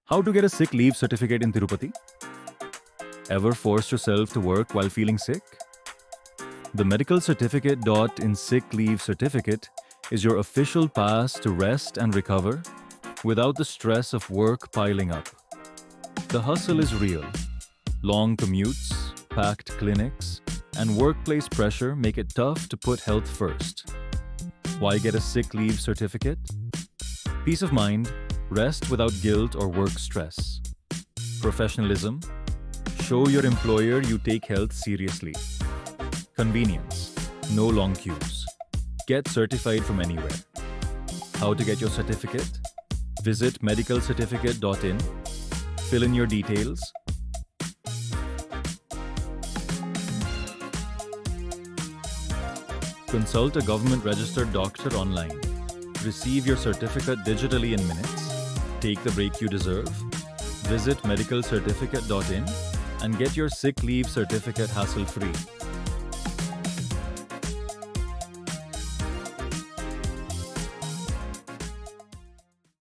How to get a sick leave certificate in Tirupati? Ever forced yourself to work while feeling sick? The medical certificate in sick leave certificate is your official pass to rest and recover without the stress of work piling up. The hustle is real. Long commutes, packed clinics, and workplace pressure make it tough to put health first. Why get a sick leave certificate? Peace of mind, rest without guilt or work stress. Professionalism, show your employer you take health seriously. Convenience, no long queues. Get certified from anywhere. How to get your certificate? Visit medicalcertificate.in, fill in your details. Consult a government-registered doctor online. Receive your certificate digitally in minutes. Take the break you deserve. Visit medicalcertificate.in and get your sick leave certificate hassle-free.